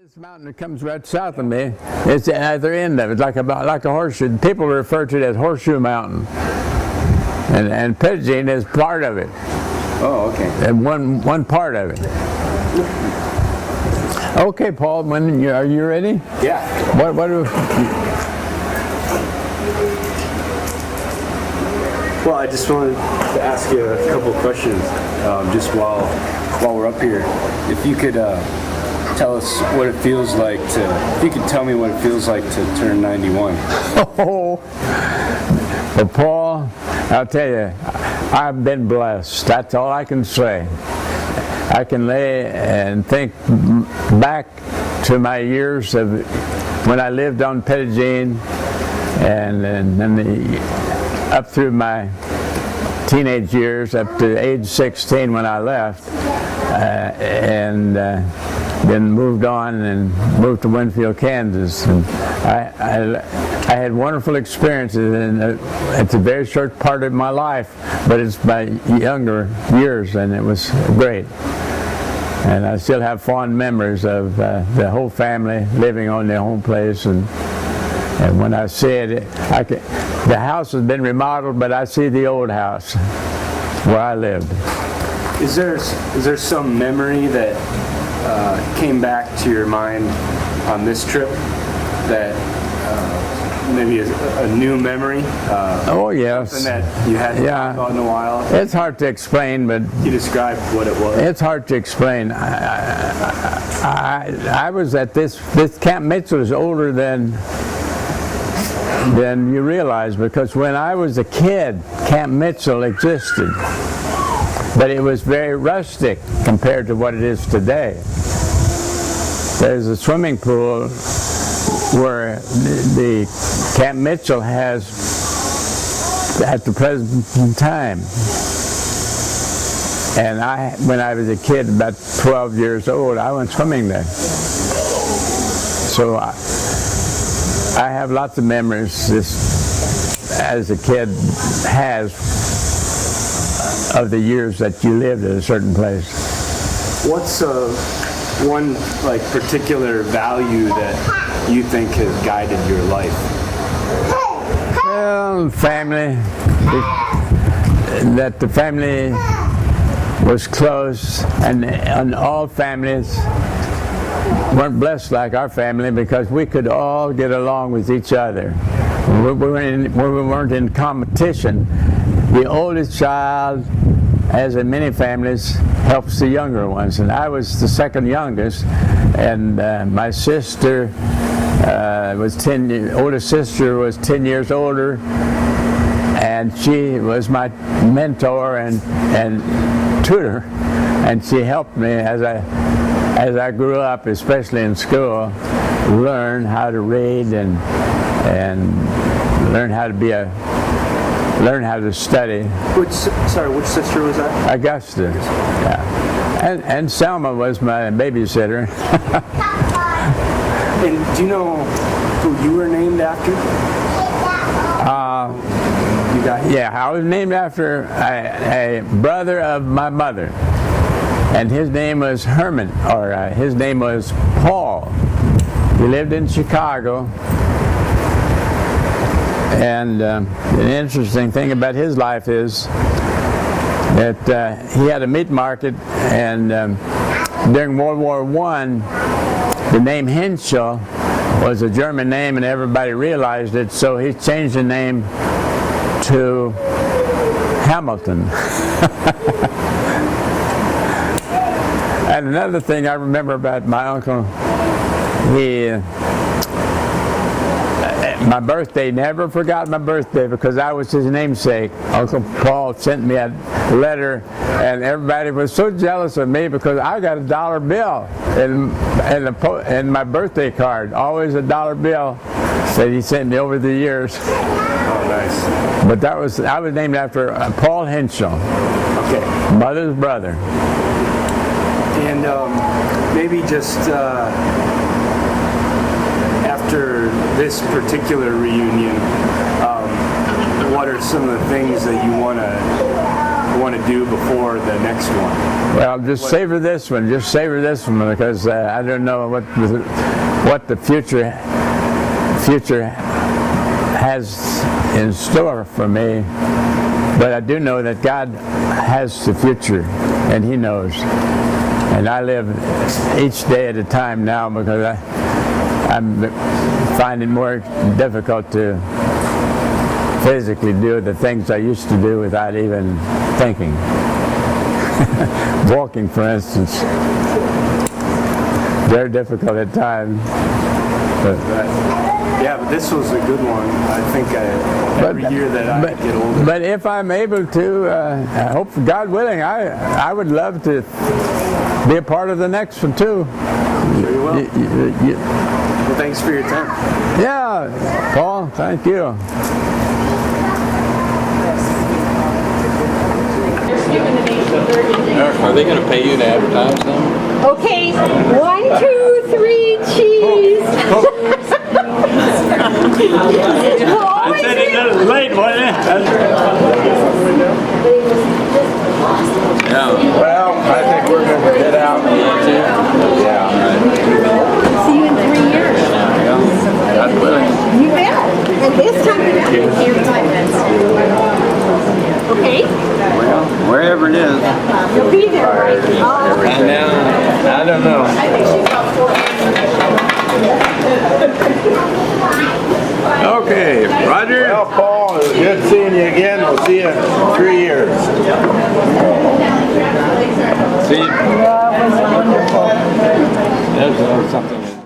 This mountain that comes right south of me, it's the other end of it, like a horseshoe. People refer to it as Horseshoe Mountain, and Pedagine is part of it. Oh, okay. And one part of it. Okay, Paul. Are you ready? Yeah. Well, I just wanted to ask you a couple questions, just while we're up here. If you could tell us what it feels like if you could tell me what it feels like to turn 91. Oh, well, Paul, I'll tell you, I've been blessed. That's all I can say. I can lay and think back to my years of when I lived on Pedagine, and up through my teenage years, up to age 16 when I left, and then moved on and moved to Winfield, Kansas. And I had wonderful experiences, and it's a very short part of my life, but it's my younger years, and it was great. And I still have fond memories of the whole family living on their home place, and when I see it, the house has been remodeled, but I see the old house where I lived. Is there some memory that came back to your mind on this trip that maybe a new memory? Oh, yes. Something that you hadn't thought about in a while? It's hard to explain, but... You described what it was. It's hard to explain. I was at this Camp Mitchell is older than you realize, because when I was a kid, Camp Mitchell existed. But it was very rustic compared to what it is today. There's a swimming pool where the Camp Mitchell has at the present time. And when I was a kid, about 12 years old, I went swimming there. So I have lots of memories, as a kid has, of the years that you lived at a certain place. What's one particular value that you think has guided your life? Well, family. That the family was close, and all families weren't blessed like our family, because we could all get along with each other. We weren't in competition. The oldest child, as in many families, helps the younger ones. And I was the second youngest, and my sister oldest sister was 10 years older, and she was my mentor and tutor, and she helped me as I grew up, especially in school, learn how to read and learn how to study. Which sister was that? Augusta. Yeah. And Selma was my babysitter. And do you know who you were named after? Yeah, I was named after a brother of my mother, and his name was Herman, or his name was Paul. He lived in Chicago. And an interesting thing about his life is that he had a meat market, and during World War I, the name Henschel was a German name, and everybody realized it, so he changed the name to Hamilton. And another thing I remember about my uncle, my birthday, never forgot my birthday, because I was his namesake. Uncle Paul sent me a letter, and everybody was so jealous of me because I got a $1 bill in my birthday card, always a $1 bill that he sent me over the years. Oh, nice. But I was named after Paul Henschel, okay, mother's brother. And maybe just after this particular reunion, what are some of the things that you want want to do before the next one? Well, just savor this one. Just savor this one because I don't know what the future has in store for me. But I do know that God has the future, and He knows. And I live each day at a time now because I'm finding it more difficult to physically do the things I used to do without even thinking. Walking, for instance, very difficult at times. But yeah, but this was a good one. I think every year that I get older. But if I'm able to, I hope, God willing, I would love to be a part of the next one too. Sure you will. Well, thanks for your time. Yeah, Paul, thank you. Are they going to pay you to advertise them? Okay, 1, 2, 3, cheese. I said it a little late, wasn't it? Yeah. Well, I think we're going to get out. Yeah. See you in 3 years. God willing. You bet. And this time you're going to be here. Okay? Well, wherever it is. You'll be there, right? Oh. And now, I don't know. Okay, Roger. Well, Paul, it was good seeing you again. We'll see you in 3 years. See, there's something.